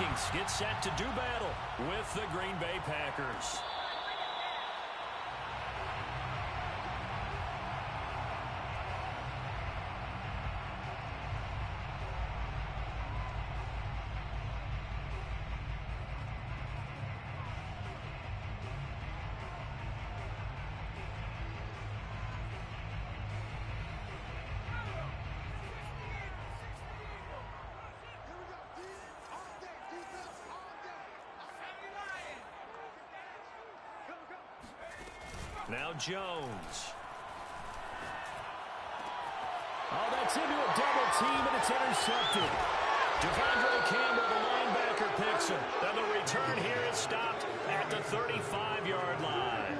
Vikings get set to do battle with the Green Bay Packers. Now Jones. Oh, that's into a double team, and it's intercepted. Devondre Campbell, the linebacker, picks him. And the return here is stopped at the 35-yard line.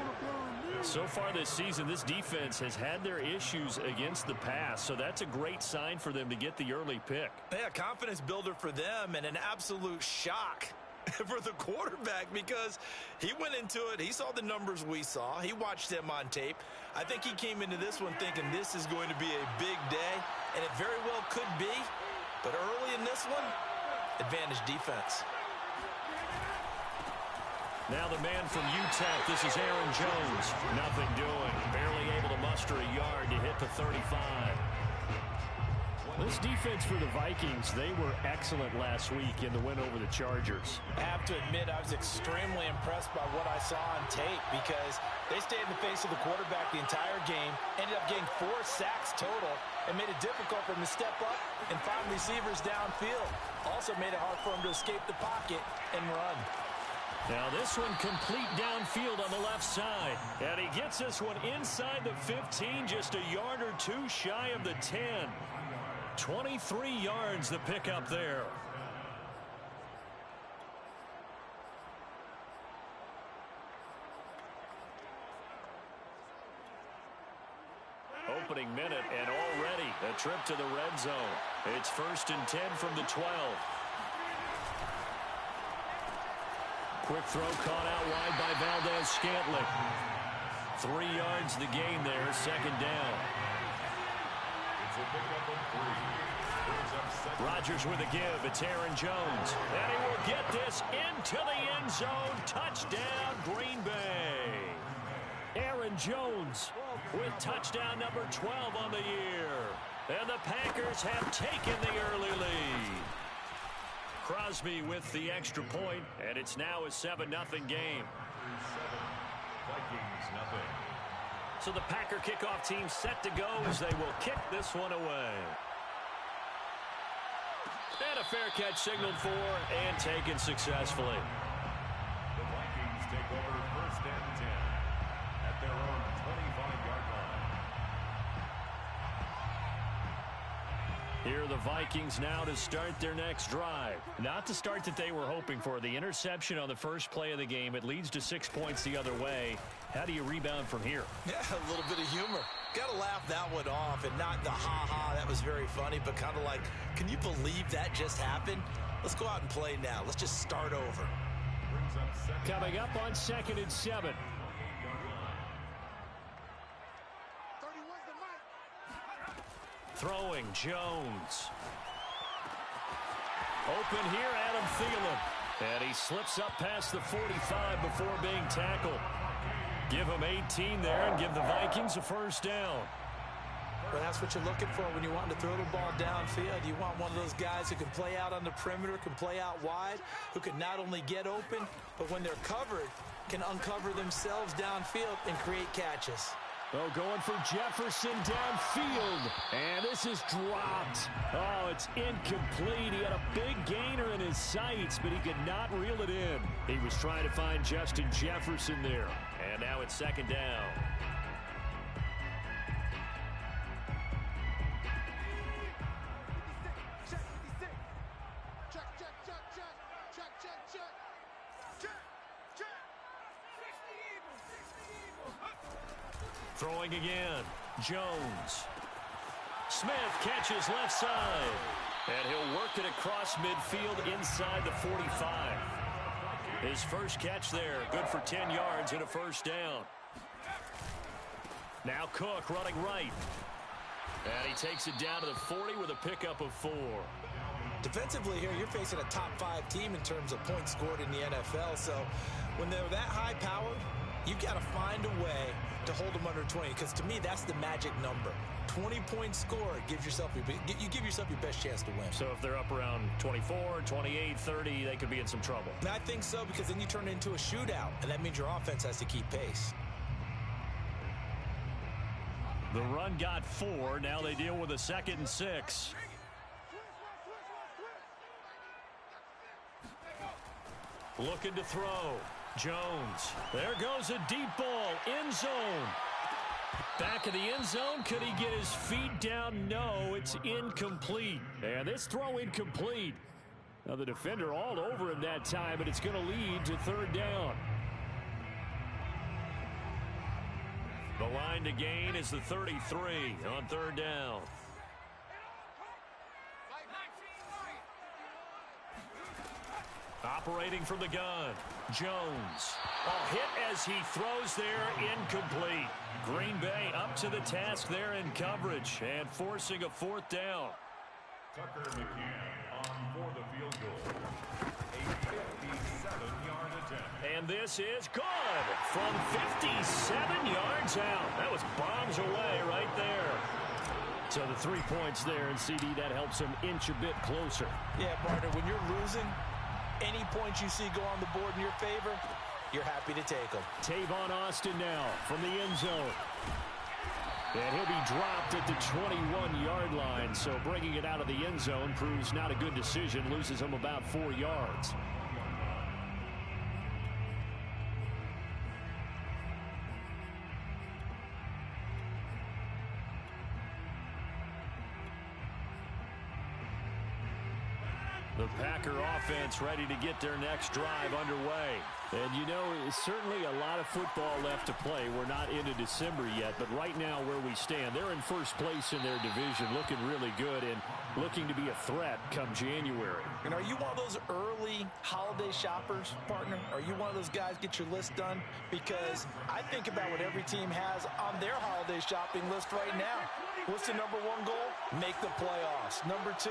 So far this season, this defense has had their issues against the pass, so that's a great sign for them to get the early pick. Yeah, confidence builder for them and an absolute shock for the quarterback because he went into it. He saw the numbers we saw. He watched them on tape. I think he came into this one thinking this is going to be a big day, and it very well could be. But early in this one, advantage defense. Now the man from UTEP, this is Aaron Jones. Nothing doing. Barely able to muster a yard to hit the 35. This defense for the Vikings, they were excellent last week in the win over the Chargers. I have to admit, I was extremely impressed by what I saw on tape because they stayed in the face of the quarterback the entire game, ended up getting 4 sacks total, and made it difficult for him to step up and find receivers downfield. Also made it hard for him to escape the pocket and run. Now this one complete downfield on the left side. And he gets this one inside the 15, just a yard or two shy of the 10. 23 yards the pick up there. Opening minute and already a trip to the red zone. It's 1st and 10 from the 12. Quick throw caught out wide by Valdez-Scantling. 3 yards the gain there, 2nd down. Rodgers with a give. It's Aaron Jones. And he will get this into the end zone. Touchdown, Green Bay. Aaron Jones with touchdown number 12 on the year. And the Packers have taken the early lead. Crosby with the extra point, and it's now a 7-0 game. Vikings nothing. So the Packer kickoff team set to go as they will kick this one away. And a fair catch signaled for and taken successfully. The Vikings take over 1st and 10 at their own 25-yard line. Here are the Vikings now to start their next drive. Not the start that they were hoping for. The interception on the first play of the game. It leads to 6 points the other way. How do you rebound from here? Yeah, a little bit of humor. Got to laugh that one off and not the ha-ha, that was very funny, but kind of like, can you believe that just happened? Let's go out and play now. Let's just start over. Coming up on 2nd and 7. Throwing Jones. Open here, Adam Thielen. And he slips up past the 45 before being tackled. Give him 18 there and give the Vikings a 1st down. Well, that's what you're looking for when you want to throw the ball downfield. You want one of those guys who can play out on the perimeter, can play out wide, who can not only get open, but when they're covered, can uncover themselves downfield and create catches. Oh, going for Jefferson downfield. And this is dropped. Oh, it's incomplete. He had a big gainer in his sights, but he could not reel it in. He was trying to find Justin Jefferson there. And now it's 2nd down. Throwing again. Jones. Smith catches left side. And he'll work it across midfield inside the 45. His first catch there. Good for 10 yards and a 1st down. Now Cook running right. And he takes it down to the 40 with a pickup of 4. Defensively here, you're facing a top 5 team in terms of points scored in the NFL. So when they're that high powered, you've got to find a way to hold them under 20, because to me, that's the magic number. 20 points scored gives yourself you give yourself your best chance to win. So if they're up around 24, 28, 30, they could be in some trouble. And I think so, because then you turn it into a shootout, and that means your offense has to keep pace. The run got 4. Now they deal with a 2nd and 6. Looking to throw. Jones. There goes a deep ball. End zone. Back of the end zone. Could he get his feet down? No, it's incomplete. And this throw incomplete. Now the defender all over him that time, but it's going to lead to 3rd down. The line to gain is the 33 on 3rd down. Operating from the gun. Jones. Hit as he throws there, incomplete. Green Bay up to the task there in coverage and forcing a 4th down. Tucker McCann on for the field goal. A 57-yard attempt. And this is good from 57 yards out. That was bombs away right there. So the 3 points there, and CD, that helps him inch a bit closer. Yeah, partner, when you're losing, any points you see go on the board in your favor, you're happy to take them. Tavon Austin now from the end zone. And he'll be dropped at the 21-yard line. So bringing it out of the end zone proves not a good decision. Loses him about 4 yards. The Packer offense ready to get their next drive underway. And you know, certainly a lot of football left to play. We're not into December yet, but right now where we stand, they're in first place in their division, looking really good and looking to be a threat come January. And are you one of those early holiday shoppers, partner? Are you one of those guys get your list done? Because I think about what every team has on their holiday shopping list right now. What's the number 1 goal? Make the playoffs. Number 2,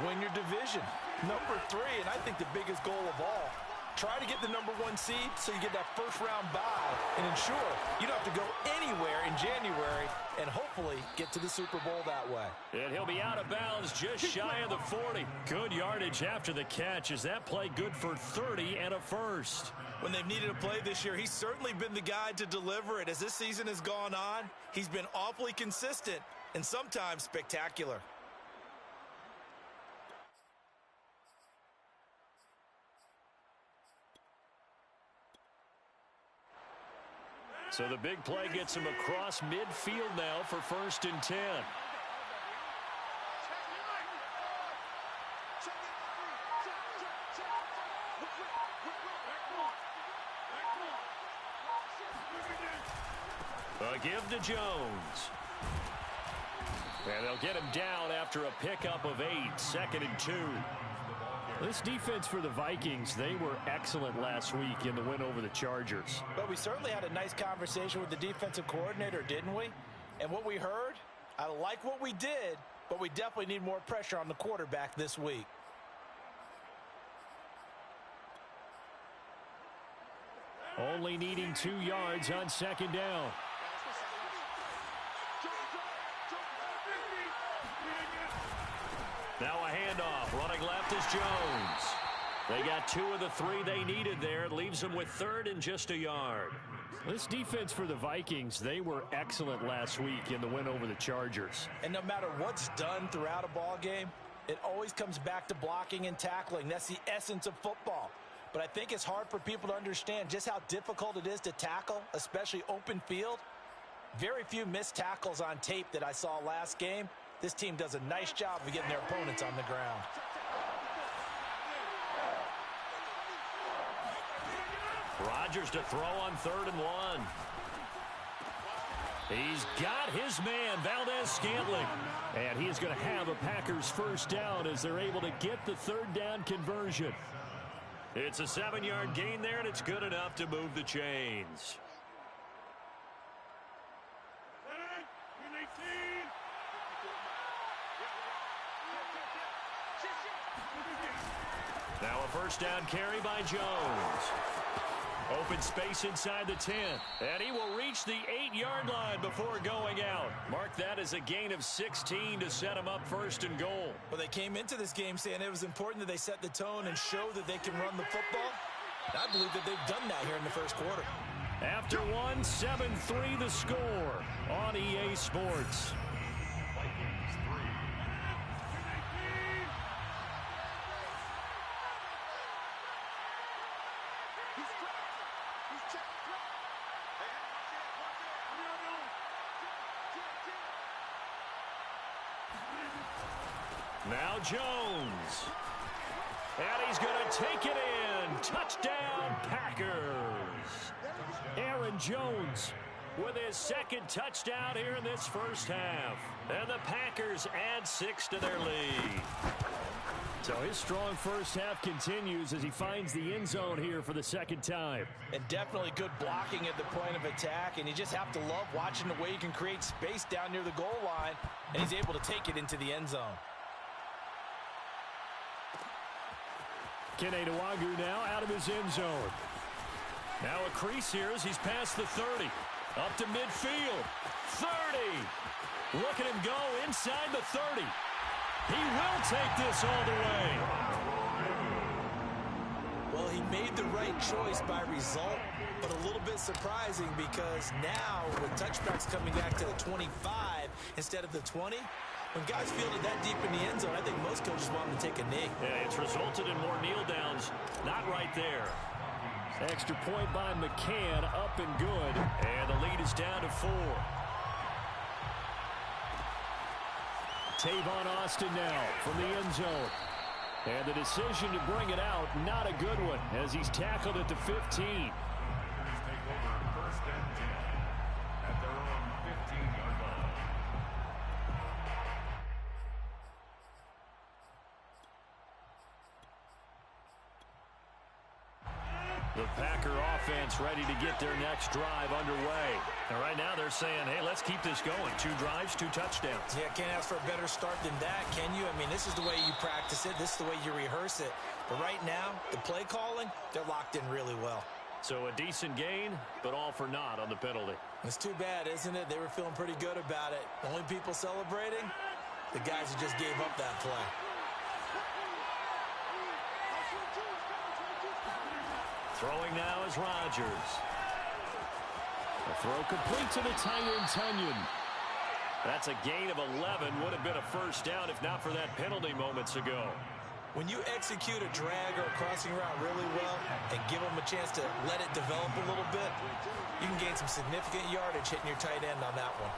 win your division. Number 3, and I think the biggest goal of all, try to get the number 1 seed so you get that first-round bye and ensure you don't have to go anywhere in January and hopefully get to the Super Bowl that way. And he'll be out of bounds just shy of the 40. Good yardage after the catch. Is that play good for 30 and a first? When they've needed a play this year, he's certainly been the guy to deliver it. As this season has gone on, he's been awfully consistent and sometimes spectacular. So the big play gets him across midfield now for 1st and 10. A give to Jones. And they'll get him down after a pickup of 8, 2nd and 2. This defense for the Vikings, they were excellent last week in the win over the Chargers. But we certainly had a nice conversation with the defensive coordinator, didn't we? And what we heard, I like what we did, but we definitely need more pressure on the quarterback this week. Only needing 2 yards on 2nd down. Now a handoff. Running left is Jones. They got 2 of the 3 they needed there. It leaves them with 3rd and just a yard. This defense for the Vikings, they were excellent last week in the win over the Chargers. And no matter what's done throughout a ball game, it always comes back to blocking and tackling. That's the essence of football. But I think it's hard for people to understand just how difficult it is to tackle, especially open field. Very few missed tackles on tape that I saw last game. This team does a nice job of getting their opponents on the ground. Rodgers to throw on 3rd and 1. He's got his man, Valdez-Scantling. And he is going to have a Packers first down as they're able to get the 3rd down conversion. It's a 7-yard gain there, and it's good enough to move the chains. first down carry by Jones. Open space inside the 10. And he will reach the 8-yard line before going out. Mark that as a gain of 16 to set him up first and goal. Well, they came into this game saying it was important that they set the tone and show that they can run the football. And I believe that they've done that here in the first quarter. After one, 7-3 the score on EA Sports. Vikings 3. Now Jones. And he's going to take it in. Touchdown, Packers. Aaron Jones with his second touchdown here in this first half. And the Packers add 6 to their lead. So his strong first half continues as he finds the end zone here for the second time. And definitely good blocking at the point of attack. And you just have to love watching the way he can create space down near the goal line. And he's able to take it into the end zone. Kene Nwangwu now out of his end zone. Now a crease here as he's past the 30. Up to midfield. 30. Look at him go inside the 30. He will take this all the way. Well, he made the right choice by result, but a little bit surprising because now with touchbacks coming back to the 25 instead of the 20, when guys field it that deep in the end zone, I think most coaches want them to take a knee. Yeah, it's resulted in more kneel downs. Not right there. Extra point by McCann, up and good. And the lead is down to 4. Tavon Austin now from the end zone. And the decision to bring it out, not a good one, as he's tackled at the 15. Take over first and 10 at their own 15-yard line. The Packer offense ready to get their next drive underway. And right now they're saying, hey, let's keep this going. 2 drives, 2 touchdowns. Yeah, can't ask for a better start than that, can you? I mean, this is the way you practice it. This is the way you rehearse it. But right now, the play calling, they're locked in really well. So a decent gain, but all for naught on the penalty. It's too bad, isn't it? They were feeling pretty good about it. The only people celebrating, the guys who just gave up that play. Throwing now is Rodgers. The throw complete to the Tyen Tunyon. That's a gain of 11. Would have been a first down if not for that penalty moments ago. When you execute a drag or a crossing route really well and give them a chance to let it develop a little bit, you can gain some significant yardage hitting your tight end on that one.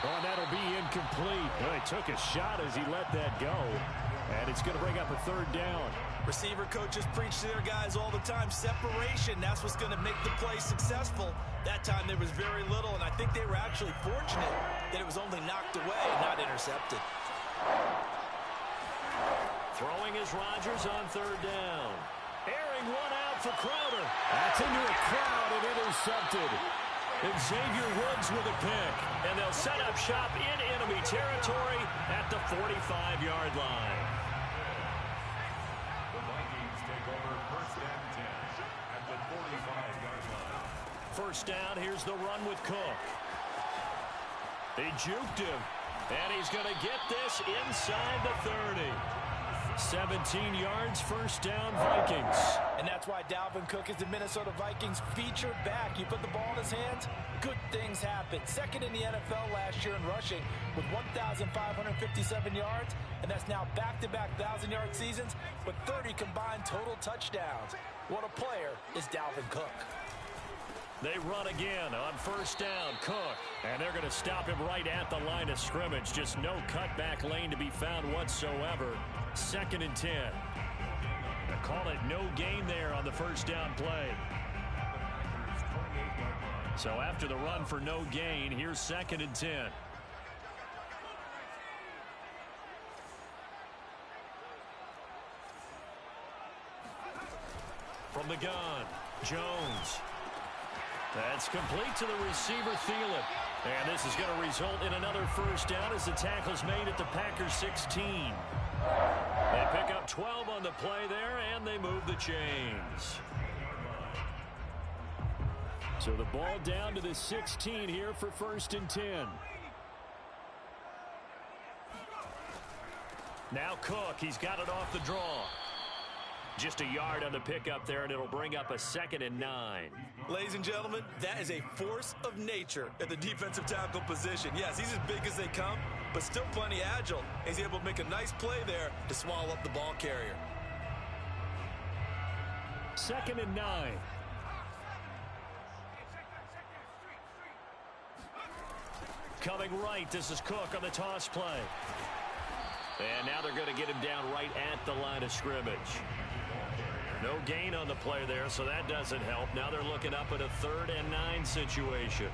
Oh, that'll be incomplete. Well, he took a shot as he let that go. And it's going to bring up a 3rd down. Receiver coaches preach to their guys all the time. Separation, that's what's going to make the play successful. That time there was very little, and I think they were actually fortunate that it was only knocked away and not intercepted. Throwing is Rodgers on 3rd down. Airing one out for Crowder. That's into a crowd and intercepted. And Xavier Woods with a pick. And they'll set up shop in enemy territory at the 45-yard line. The Vikings take over first and 10 at the 45-yard line. First down, here's the run with Cook. He juked him. And he's going to get this inside the 30. 17 yards, first down, Vikings. And that's why Dalvin Cook is the Minnesota Vikings featured back. You put the ball in his hands, good things happen. Second in the NFL last year in rushing with 1,557 yards, and that's now back-to-back 1,000-yard seasons with 30 combined total touchdowns. What a player is Dalvin Cook. They run again on first down, Cook. And they're going to stop him right at the line of scrimmage. Just no cutback lane to be found whatsoever. 2nd and 10. They call it no gain there on the first down play. So after the run for no gain, here's 2nd and 10. From the gun, Jones. That's complete to the receiver, Thielen. And this is going to result in another first down as the tackle's made at the Packers 16. They pick up 12 on the play there, and they move the chains. So the ball down to the 16 here for 1st and 10. Now Cook, he's got it off the draw. Just a yard on the pickup there, and it'll bring up a 2nd and 9. Ladies and gentlemen, that is a force of nature at the defensive tackle position. Yes, he's as big as they come, but still plenty agile. He's able to make a nice play there to swallow up the ball carrier. 2nd and 9. Coming right, this is Cook on the toss play. And now they're going to get him down right at the line of scrimmage. No gain on the play there, so that doesn't help. Now they're looking up at a 3rd and 9 situation.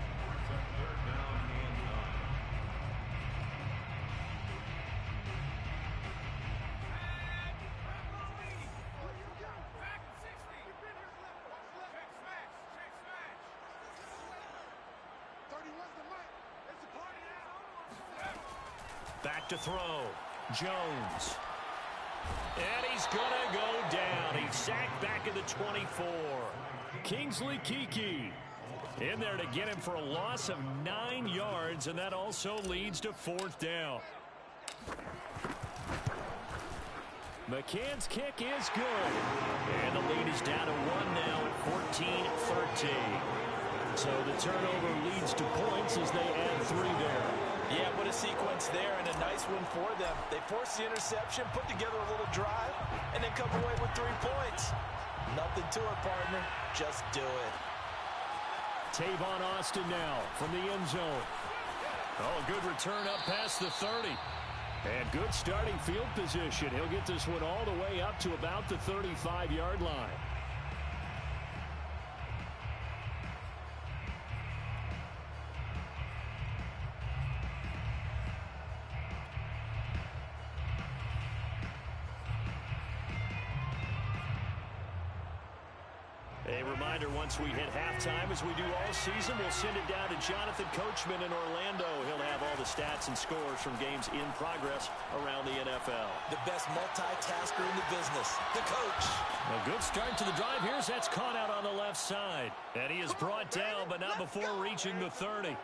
Back to throw. Jones. And he's going to go down. He's sacked back at the 24. Kingsley Keke in there to get him for a loss of 9 yards, and that also leads to 4th down. McCann's kick is good. And the lead is down to 1 now at 14-13. So the turnover leads to points as they add 3 there. Yeah, what a sequence there, and a nice one for them. They forced the interception, put together a little drive, and then come away with 3 points. Nothing to it, partner. Just do it. Tavon Austin now from the end zone. Oh, a good return up past the 30. And good starting field position. He'll get this one all the way up to about the 35-yard line. A reminder, once we hit halftime, as we do all season, we'll send it down to Jonathan Coachman in Orlando. He'll have all the stats and scores from games in progress around the NFL. The best multitasker in the business, the coach. A good start to the drive here as that's caught out on the left side. And he is brought down, but not before reaching the 30.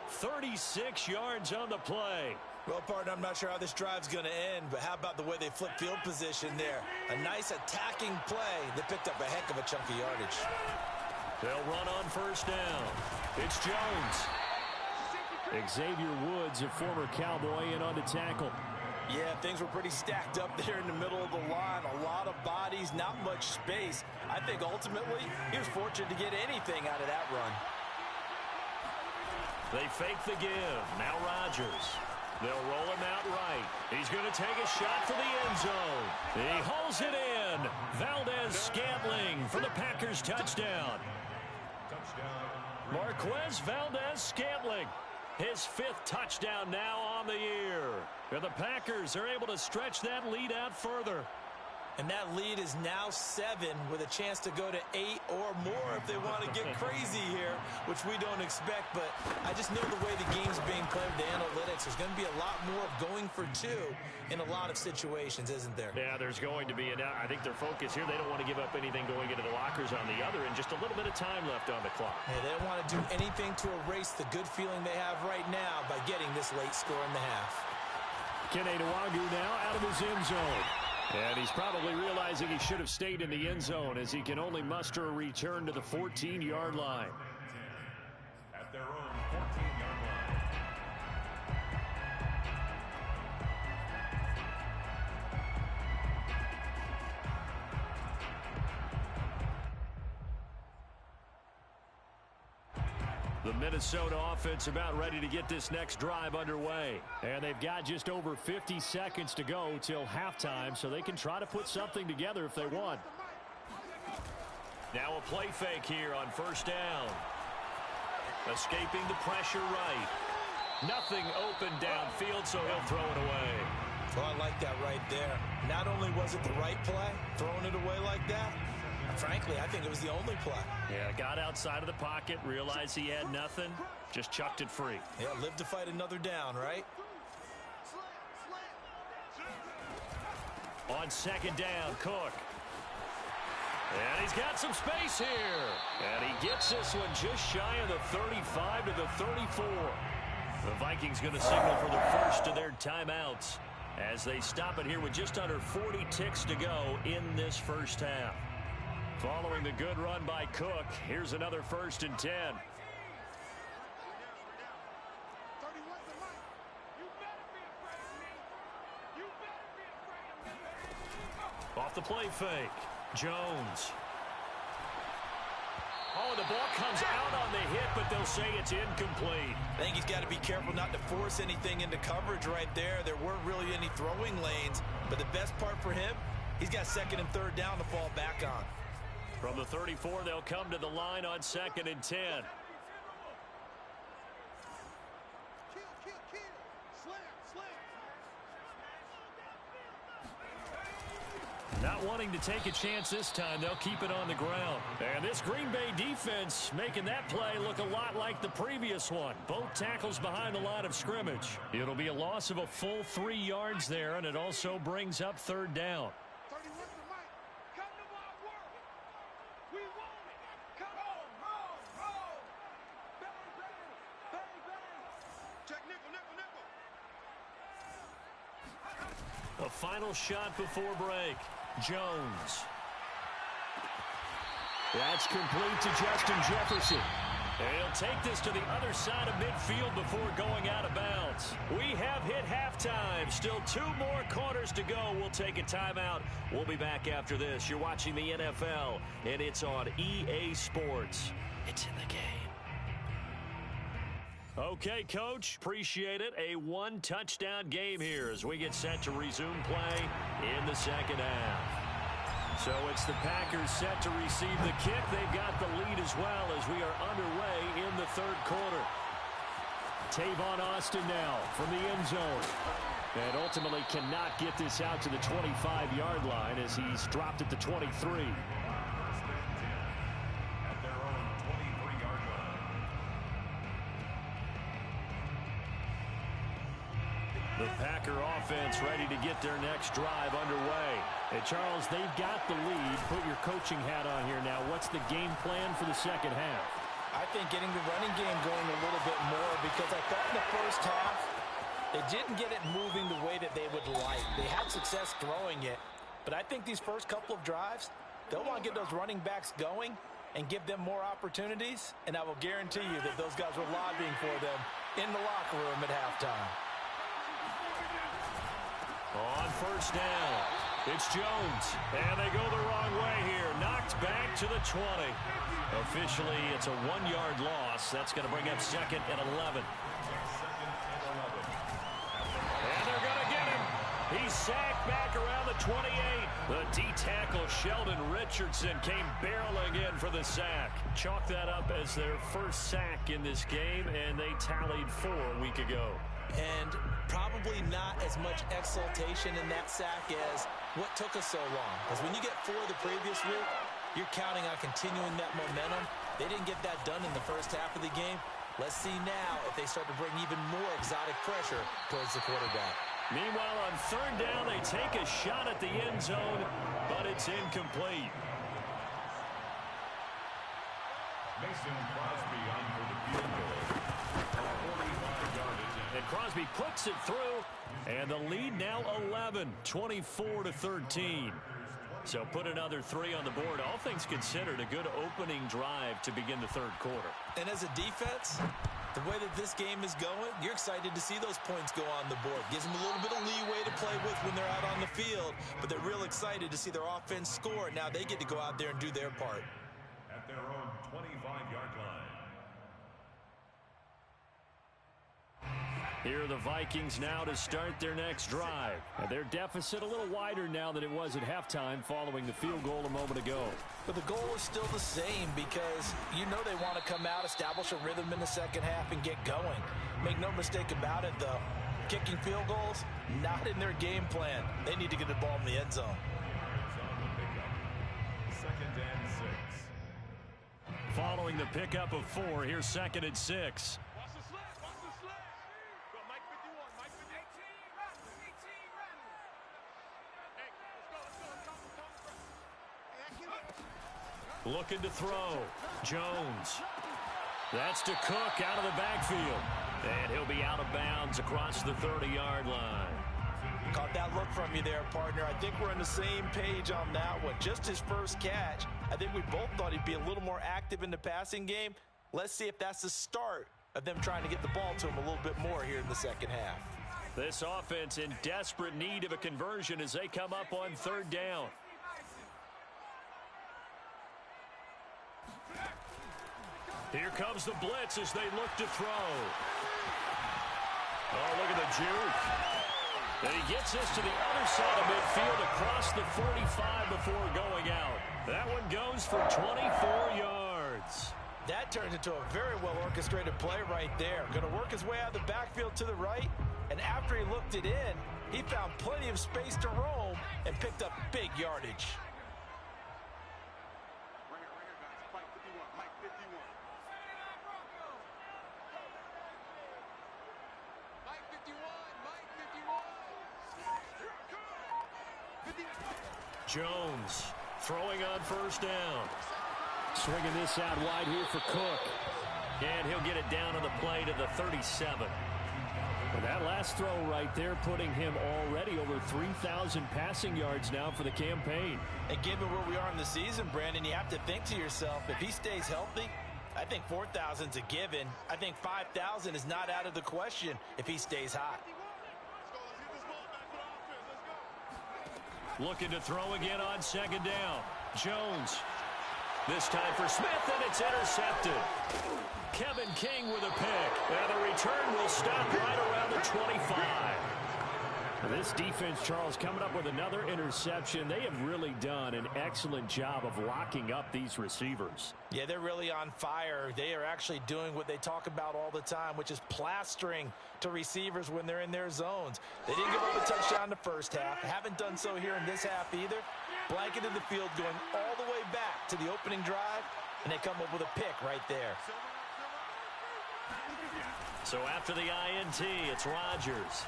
36 yards on the play. Well, partner, I'm not sure how this drive's going to end, but how about the way they flip field position there? A nice attacking play. They picked up a heck of a chunk of yardage. They'll run on 1st down. It's Jones. Xavier Woods, a former Cowboy, in on the tackle. Yeah, things were pretty stacked up there in the middle of the line. A lot of bodies, not much space. I think ultimately he was fortunate to get anything out of that run. They fake the give. Now Rodgers. They'll roll him out right. He's going to take a shot for the end zone. He hauls it in. Valdez-Scantling for the Packers touchdown. Marquez Valdez-Scantling. His 5th touchdown now on the year. And the Packers are able to stretch that lead out further. And that lead is now 7 with a chance to go to 8 or more if they want to get crazy here, which we don't expect. But I just know the way the game's being played with the analytics, there's going to be a lot more of going for 2 in a lot of situations, isn't there? Yeah, there's going to be. And I think their focus here, they don't want to give up anything going into the lockers on the other, and just a little bit of time left on the clock. Yeah, they don't want to do anything to erase the good feeling they have right now by getting this late score in the half. Kene Nwangwu now out of his end zone. And he's probably realizing he should have stayed in the end zone as he can only muster a return to the 14-yard line. At their own 14-yard line. The Minnesota offense about ready to get this next drive underway. And they've got just over 50 seconds to go till halftime, so they can try to put something together if they want. Now a play fake here on 1st down. Escaping the pressure right. Nothing open downfield, so he'll throw it away. Well, I like that right there. Not only was it the right play, throwing it away like that, Frankly, I think it was the only play. Yeah, got outside of the pocket, realized he had nothing, just chucked it free. Yeah, live to fight another down, right? On second down, Cook. And he's got some space here. And he gets this one just shy of the 35 to the 34. The Vikings going to signal for the first of their timeouts as they stop it here with just under 40 ticks to go in this first half. Following the good run by Cook, here's another 1st and 10. Off the play fake, Jones. Oh, the ball comes out on the hit, but they'll say it's incomplete. I think he's got to be careful not to force anything into coverage right there. There weren't really any throwing lanes, but the best part for him, he's got 2nd and 3rd down to fall back on. From the 34, they'll come to the line on 2nd and 10. Not wanting to take a chance this time, they'll keep it on the ground. And this Green Bay defense making that play look a lot like the previous one. Both tackles behind the line of scrimmage. It'll be a loss of a full 3 yards there, and it also brings up 3rd down. A final shot before break. Jones. That's complete to Justin Jefferson. And he'll take this to the other side of midfield before going out of bounds. We have hit halftime. Still 2 more quarters to go. We'll take a timeout. We'll be back after this. You're watching the NFL, and it's on EA Sports. It's in the game. Okay, Coach, appreciate it. A 1-touchdown game here as we get set to resume play in the second half. So it's the Packers set to receive the kick. They've got the lead as well as we are underway in the 3rd quarter. Tavon Austin now from the end zone. And ultimately cannot get this out to the 25-yard line as he's dropped at the 23. The Packer offense ready to get their next drive underway. And Charles, they've got the lead. Put your coaching hat on here now. What's the game plan for the second half? I think getting the running game going a little bit more, because I thought in the first half they didn't get it moving the way that they would like. They had success throwing it, but I think these first couple of drives, they'll want to get those running backs going and give them more opportunities, and I will guarantee you that those guys were lobbying for them in the locker room at halftime. On 1st down, it's Jones, and they go the wrong way here. Knocked back to the 20. Officially, it's a 1-yard loss. That's going to bring up 2nd and 11. And they're going to get him. He's sacked back around the 28. The D-tackle Sheldon Richardson came barreling in for the sack. Chalk that up as their first sack in this game, and they tallied 4 a week ago. And probably not as much exultation in that sack as what took us so long. Because when you get 4 the previous week, you're counting on continuing that momentum. They didn't get that done in the first half of the game. Let's see now if they start to bring even more exotic pressure towards the quarterback. Meanwhile, on 3rd down, they take a shot at the end zone, but it's incomplete. Mason Crosby on for the field goal. And Crosby puts it through, and the lead now 11, 24-13. So put another 3 on the board. All things considered, a good opening drive to begin the 3rd quarter. And as a defense, the way that this game is going, you're excited to see those points go on the board. Gives them a little bit of leeway to play with when they're out on the field, but they're real excited to see their offense score. Now they get to go out there and do their part. At their own 25-yard line. Here are the Vikings now to start their next drive. And their deficit a little wider now than it was at halftime following the field goal a moment ago. But the goal is still the same, because you know they want to come out, establish a rhythm in the second half, and get going. Make no mistake about it, though. Kicking field goals, not in their game plan. They need to get the ball in the end zone. second and 6. Following the pickup of 4, here's 2nd and 6. Watch the slant. Watch the slant. Go, Mike 51. Mike 51. 18, 18, run. Hey, let's go. Looking to throw. Jones. That's to Cook out of the backfield. And he'll be out of bounds across the 30-yard line. Caught that look from you there, partner. I think we're on the same page on that one. Just his first catch. I think we both thought he'd be a little more active in the passing game. Let's see if that's the start of them trying to get the ball to him a little bit more here in the second half. This offense in desperate need of a conversion as they come up on 3rd down. Here comes the blitz as they look to throw. Oh, look at the juke. And he gets this to the other side of midfield across the 45 before going out. That one goes for 24 yards. That turned into a very well-orchestrated play right there. Going to work his way out of the backfield to the right, and after he looked it in, he found plenty of space to roam and picked up big yardage. Right here, guys. Mike 51. Mike 51. Mike 51. Mike 51. Jones throwing on 1st down. Swinging this out wide here for Cook. And he'll get it down on the play to the 37. Well, that last throw right there putting him already over 3,000 passing yards now for the campaign. And given where we are in the season, Brandon, you have to think to yourself, if he stays healthy, I think 4,000's a given. I think 5,000 is not out of the question if he stays hot. Looking to throw again on 2nd down. Jones. This time for Smith, and it's intercepted. Kevin King with a pick. And the return will stop right around the 25. This defense, Charles, coming up with another interception. They have really done an excellent job of locking up these receivers. Yeah, they're really on fire. They are actually doing what they talk about all the time, which is plastering to receivers when they're in their zones. They didn't give up a touchdown in the first half. Haven't done so here in this half either. Blanketed the field going all the way back to the opening drive, and they come up with a pick right there. So after the INT, it's Rodgers.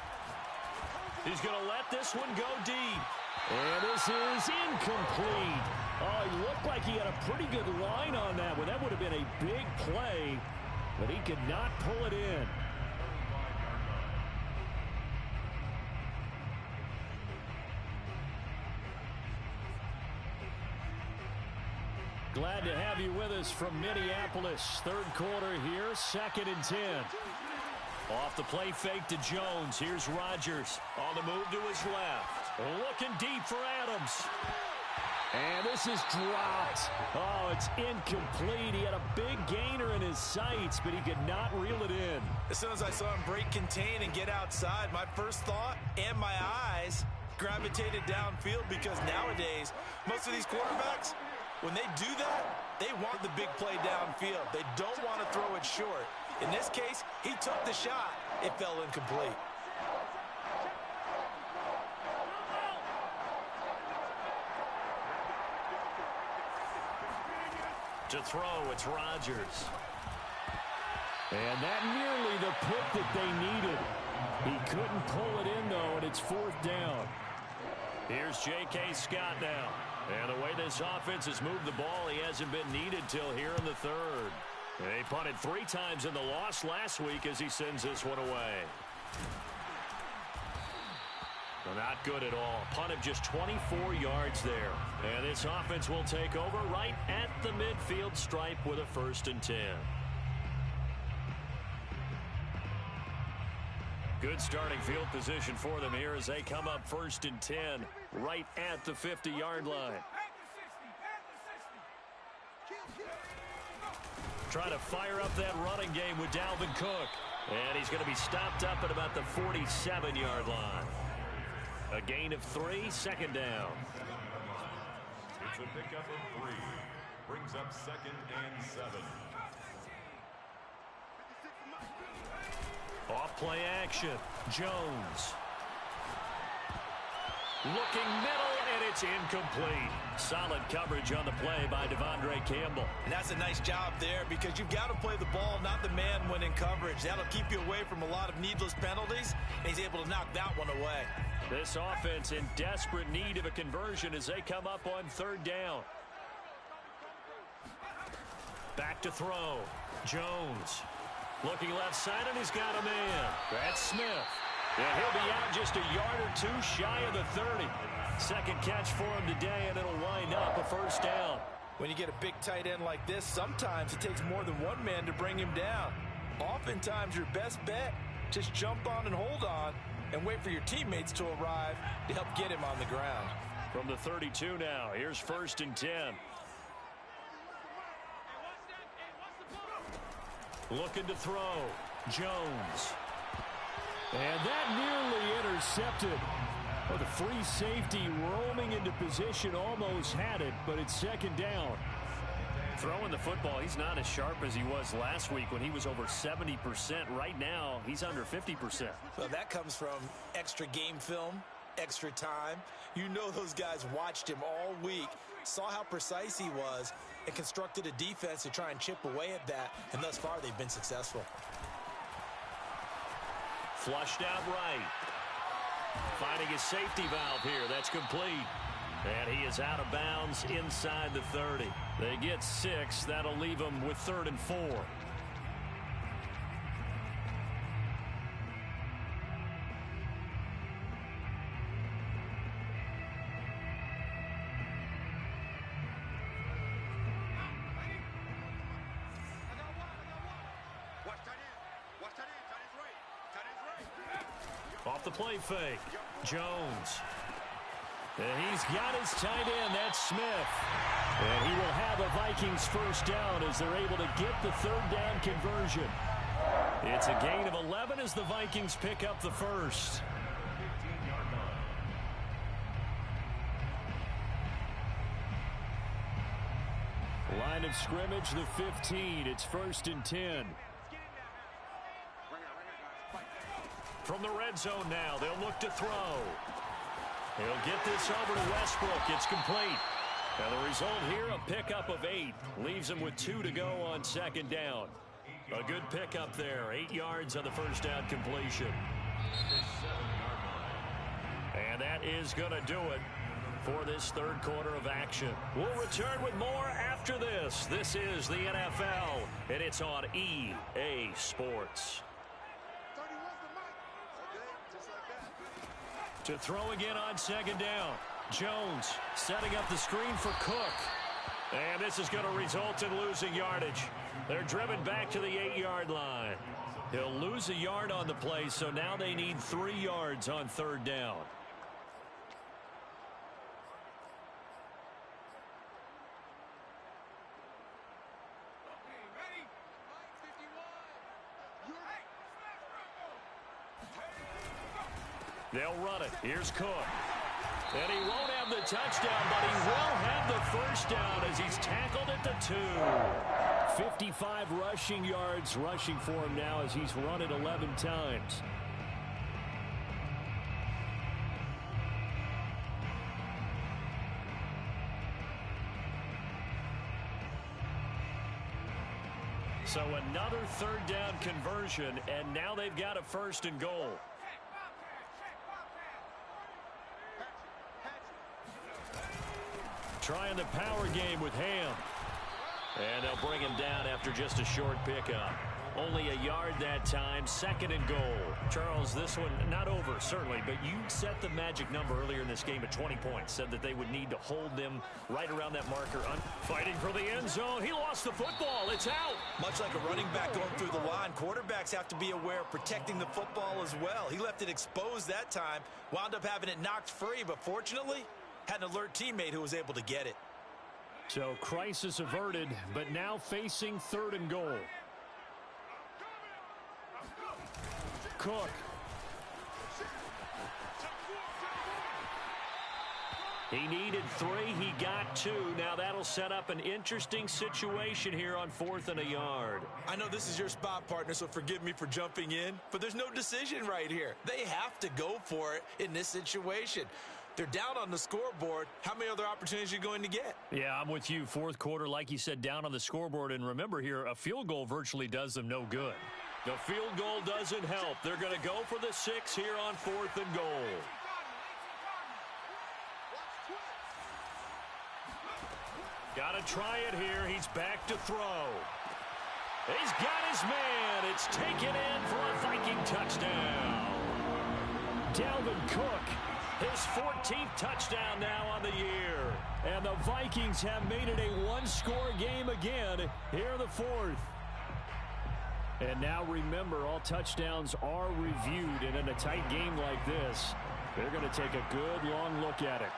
He's going to let this one go deep. And this is incomplete. Oh, he looked like he had a pretty good line on that one. That would have been a big play, but he could not pull it in. Glad to have you with us from Minneapolis. 3rd quarter here, 2nd and 10. Off the play fake to Jones. Here's Rodgers on the move to his left. Looking deep for Adams. And this is dropped. Oh, it's incomplete. He had a big gainer in his sights, but he could not reel it in. As soon as I saw him break contain and get outside, my first thought and my eyes gravitated downfield, because nowadays, most of these quarterbacks, when they do that, they want the big play downfield. They don't want to throw it short. In this case, he took the shot. It fell incomplete. To throw, it's Rodgers. And that nearly the pick that they needed. He couldn't pull it in, though, and it's 4th down. Here's J.K. Scott now. And the way this offense has moved the ball, he hasn't been needed till here in the 3rd. They punted 3 times in the loss last week as he sends this one away. Well, not good at all. Punt of just 24 yards there. And this offense will take over right at the midfield stripe with a 1st and 10. Good starting field position for them here as they come up 1st and 10 right at the 50-yard line. Trying to fire up that running game with Dalvin Cook. And he's going to be stopped up at about the 47-yard line. A gain of 3, 2nd down. It's a pickup of 3. Brings up 2nd and 7. Off play action. Jones. Looking middle, and it's incomplete. Solid coverage on the play by Devondre Campbell. And that's a nice job there because you've got to play the ball, not the man when in coverage. That'll keep you away from a lot of needless penalties, and he's able to knock that one away. This offense in desperate need of a conversion as they come up on third down. Back to throw. Jones. Looking left side, and he's got a man. That's Smith. And he'll be out just a yard or two shy of the 30. Second catch for him today, and it'll wind up a first down. When you get a big tight end like this, sometimes it takes more than one man to bring him down. Oftentimes, your best bet, just jump on and hold on and wait for your teammates to arrive to help get him on the ground. From the 32 now, here's 1st and 10. Looking to throw. Jones. And that nearly intercepted. Well, the free safety roaming into position almost had it, but it's second down. Throwing the football, he's not as sharp as he was last week when he was over 70%. Right now, he's under 50%. Well, that comes from extra game film, extra time. You know those guys watched him all week, saw how precise he was, and constructed a defense to try and chip away at that, and thus far they've been successful. Flushed out right. Finding his safety valve here. That's complete. And he is out of bounds inside the 30. They get 6. That'll leave them with 3rd and 4. Off the play fake. Jones. And he's got his tight end. That's Smith. And he will have a Vikings first down as they're able to get the 3rd down conversion. It's a gain of 11 as the Vikings pick up the first. Line of scrimmage, the 15. It's 1st and 10. From the red zone now, they'll look to throw. He'll get this over to Westbrook. It's complete. And the result here, a pickup of 8. Leaves him with 2 to go on second down. A good pickup there. 8 yards on the first down completion. And that is going to do it for this 3rd quarter of action. We'll return with more after this. This is the NFL, and it's on EA Sports. To throw again on second down. Jones setting up the screen for Cook. And this is going to result in losing yardage. They're driven back to the 8-yard line. He'll lose a yard on the play, so now they need 3 yards on 3rd down. They'll run it. Here's Cook. And he won't have the touchdown, but he will have the first down as he's tackled at the 2. 55 rushing yards rushing for him now as he's run it 11 times. So another 3rd down conversion, and now they've got a 1st and goal. Trying the power game with Ham. And they'll bring him down after just a short pickup. Only a yard that time, 2nd and goal. Charles, this one not over, certainly, but you set the magic number earlier in this game at 20 points. Said that they would need to hold them right around that marker. Fighting for the end zone. He lost the football. It's out. Much like a running back going through the line, quarterbacks have to be aware of protecting the football as well. He left it exposed that time, wound up having it knocked free, but fortunately, had an alert teammate who was able to get it. So crisis averted, but now facing 3rd and goal. Cook. He needed 3. He got 2. Now that'll set up an interesting situation here on 4th and a yard. I know this is your spot, partner, so forgive me for jumping in, but there's no decision right here. They have to go for it in this situation. They're down on the scoreboard. How many other opportunities are you going to get? Yeah, I'm with you. Fourth quarter, like you said, down on the scoreboard. And remember here, a field goal virtually does them no good. The field goal doesn't help. They're going to go for the 6 here on 4th and goal. Got to try it here. He's back to throw. He's got his man. It's taken in for a Viking touchdown. Dalvin Cook, his 14th touchdown now on the year. And the Vikings have made it a one-score game again here in the 4th. And now remember, all touchdowns are reviewed. And in a tight game like this, they're going to take a good long look at it.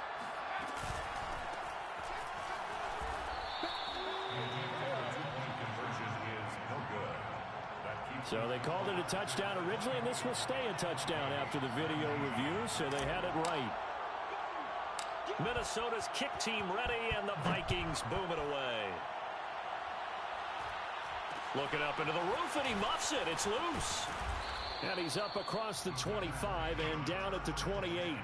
So they called it a touchdown originally, and this will stay a touchdown after the video review, so they had it right. Minnesota's kick team ready, and the Vikings boom it away. Looking up into the roof, and he muffs it. It's loose. And he's up across the 25 and down at the 28.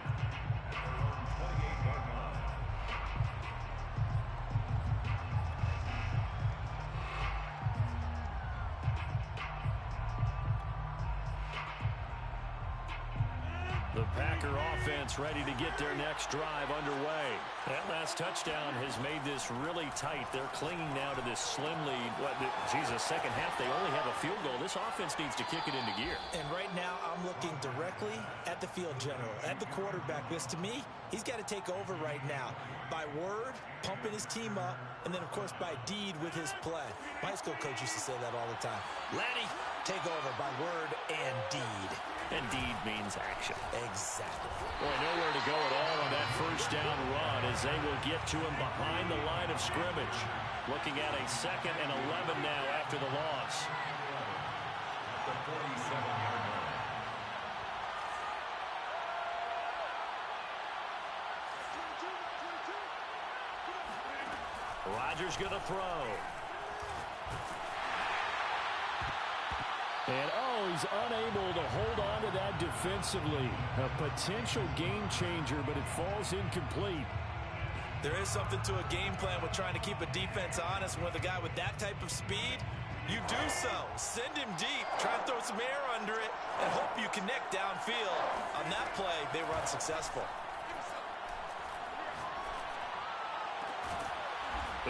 The Packer offense ready to get their next drive underway. That last touchdown has made this really tight. They're clinging now to this slim lead. Second half, they only have a field goal. This offense needs to kick it into gear. And right now, I'm looking directly at the field general, at the quarterback. Because to me, he's got to take over right now. By word, pumping his team up, and then, of course, by deed with his play. My high school coach used to say that all the time. Laddie, take over by word and deed. And deed means action. Exactly. Boy, nowhere to go at all on that first down run as they will get to him behind the line of scrimmage. Looking at a 2nd and 11 now after the loss. The 47-yard line. Rodgers going to throw. And, he's unable to hold on to that defensively. A potential game changer, but it falls incomplete. There is something to a game plan with trying to keep a defense honest. With a guy with that type of speed, you do so. Send him deep. Try and throw some air under it and hope you connect downfield. On that play, they were unsuccessful.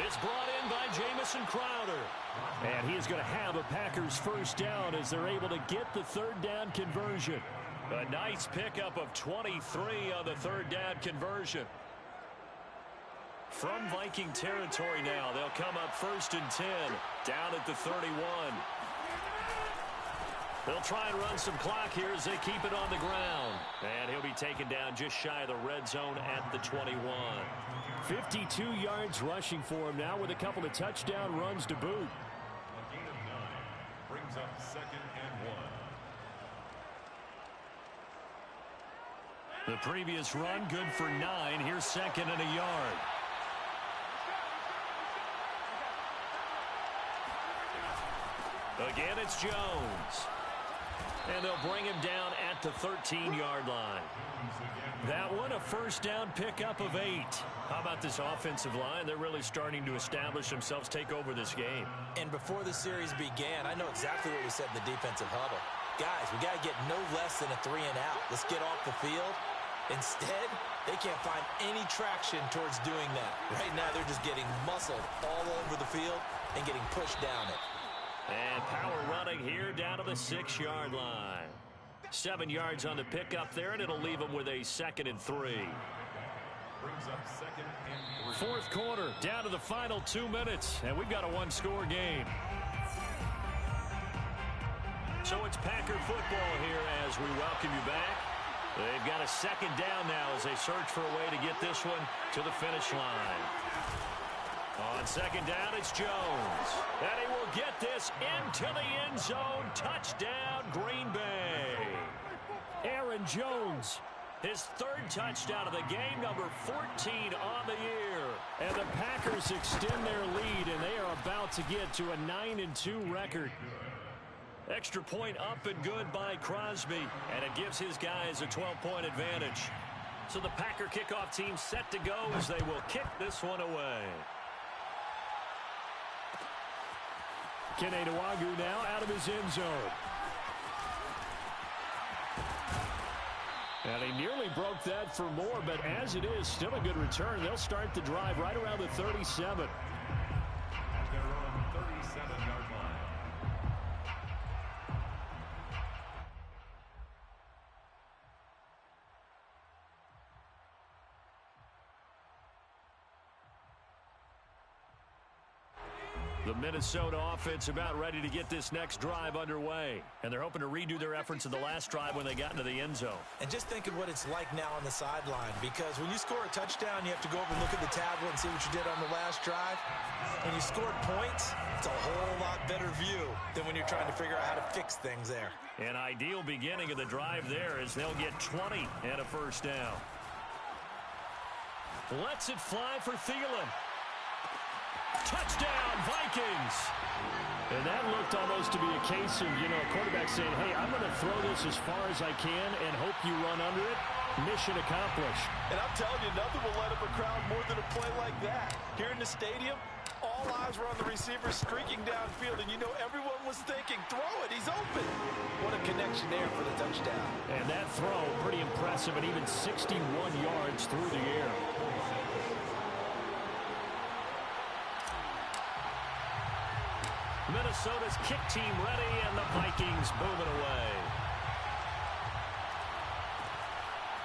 It's brought in by Jamison Crowder. And he is going to have a Packers first down as they're able to get the 3rd down conversion. A nice pickup of 23 on the 3rd down conversion. From Viking territory now, they'll come up 1st and 10, down at the 31. They'll try and run some clock here as they keep it on the ground. And he'll be taken down just shy of the red zone at the 21. 52 yards rushing for him now with a couple of touchdown runs to boot. A gain of 9 brings up 2nd and 1. The previous run good for 9. Here's 2nd and a yard. Again, it's Jones. And they'll bring him down at the 13-yard line. That one, a first down pickup of 8. How about this offensive line? They're really starting to establish themselves, take over this game. And before the series began, I know exactly what we said in the defensive huddle. Guys, we got to get no less than a 3 and out. Let's get off the field. Instead, they can't find any traction towards doing that. Right now, they're just getting muscled all over the field and getting pushed down it. And power running here down to the 6-yard line. 7 yards on the pickup there, and it'll leave them with a 2nd and 3. Brings up 2nd and 3. 4th quarter, down to the final 2 minutes, and we've got a one-score game. So it's Packer football here as we welcome you back. They've got a 2nd down now as they search for a way to get this one to the finish line. On 2nd down, it's Jones. And he will get this into the end zone. Touchdown, Green Bay. Aaron Jones, his 3rd touchdown of the game, number 14 on the year. And the Packers extend their lead, and they are about to get to a 9-2 record. Extra point up and good by Crosby, and it gives his guys a 12-point advantage. So the Packer kickoff team set to go as they will kick this one away. Kene Nwangwu now out of his end zone. And he nearly broke that for more, but as it is, still a good return. They'll start the drive right around the 37. At their own 37-yard line. The Minnesota offense about ready to get this next drive underway. And they're hoping to redo their efforts in the last drive when they got into the end zone. And just think of what it's like now on the sideline, because when you score a touchdown, you have to go over and look at the tablet and see what you did on the last drive. When you scored points, it's a whole lot better view than when you're trying to figure out how to fix things there. An ideal beginning of the drive there as they'll get 20 and a first down. Lets it fly for Thielen. Touchdown, Vikings! And that looked almost to be a case of, a quarterback saying, hey, I'm going to throw this as far as I can and hope you run under it. Mission accomplished. And I'm telling you, nothing will light up a crowd more than a play like that. Here in the stadium, all eyes were on the receiver streaking downfield, and everyone was thinking, throw it, he's open. What a connection there for the touchdown. And that throw, pretty impressive, and even 61 yards through the air. Minnesota's kick team ready, and the Vikings moving away.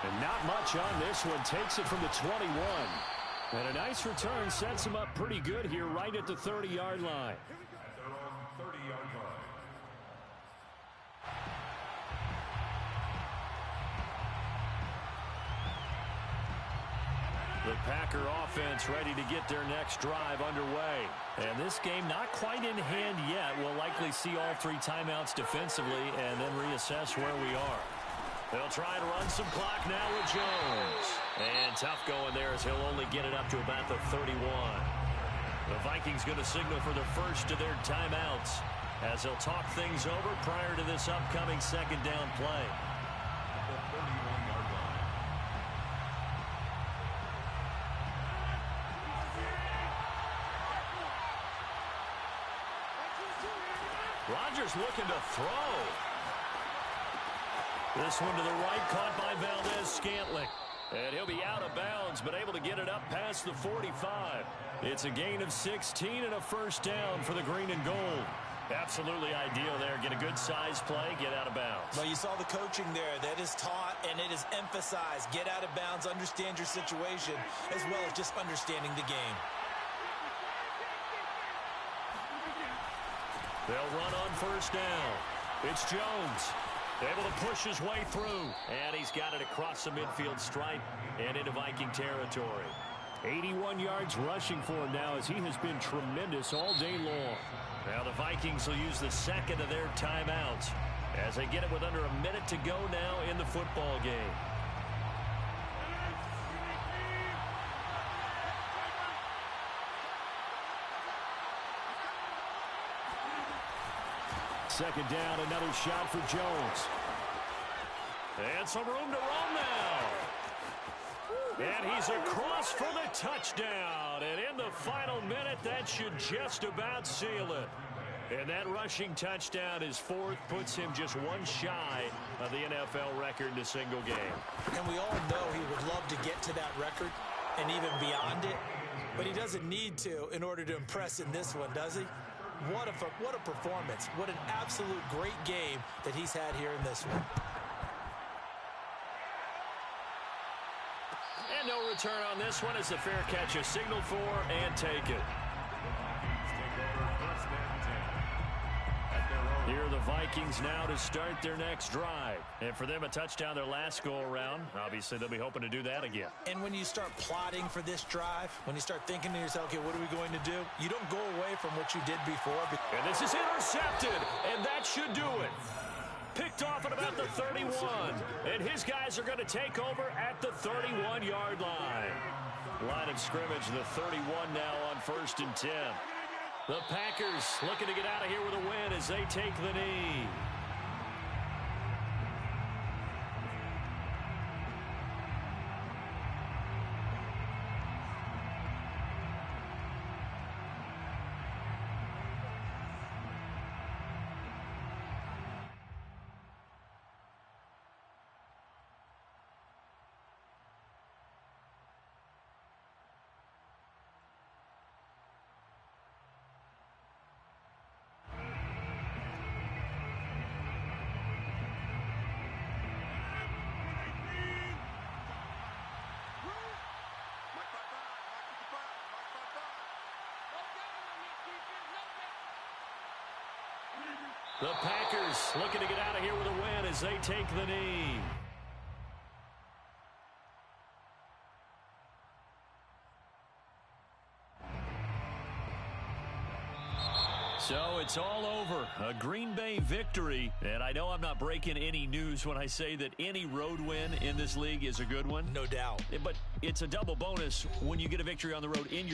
And not much on this one. Takes it from the 21. And a nice return sets him up pretty good here right at the 30-yard line. At their own 30-yard line. The Packer offense ready to get their next drive underway. And this game not quite in hand yet. We'll likely see all three timeouts defensively and then reassess where we are. They'll try and run some clock now with Jones. And tough going there as he'll only get it up to about the 31. The Vikings going to signal for the first of their timeouts as they'll talk things over prior to this upcoming second down play. At the 31-yard line. Rodgers looking to throw. This one to the right, caught by Valdez-Scantling. And he'll be out of bounds, but able to get it up past the 45. It's a gain of 16 and a first down for the green and gold. Absolutely ideal there. Get a good size play, get out of bounds. Well, you saw the coaching there. That is taught and it is emphasized. Get out of bounds, understand your situation, as well as just understanding the game. They'll run on first down. It's Jones. Able to push his way through. And he's got it across the midfield stripe and into Viking territory. 81 yards rushing for him now as he has been tremendous all day long. Now the Vikings will use the second of their timeouts as they get it with under a minute to go now in the football game. Second down, another shot for Jones. And some room to roam now. And he's across for the touchdown. And in the final minute, that should just about seal it. And that rushing touchdown, his fourth, puts him just one shy of the NFL record in a single game. And we all know he would love to get to that record and even beyond it. But he doesn't need to in order to impress in this one, does he? What a performance. What an absolute great game that he's had here in this one. And no return on this one as the fair catch is signaled for and taken. Here are the Vikings now to start their next drive. And for them, a touchdown their last go-around. Obviously, they'll be hoping to do that again. And when you start plotting for this drive, when you start thinking to yourself, okay, what are we going to do? You don't go away from what you did before. And this is intercepted, and that should do it. Picked off at about the 31. And his guys are going to take over at the 31-yard line. Line of scrimmage, the 31 now on 1st and 10. The Packers looking to get out of here with a win as they take the knee. The Packers looking to get out of here with a win as they take the knee. So it's all over. A Green Bay victory. And I know I'm not breaking any news when I say that any road win in this league is a good one. No doubt. But it's a double bonus when you get a victory on the road in your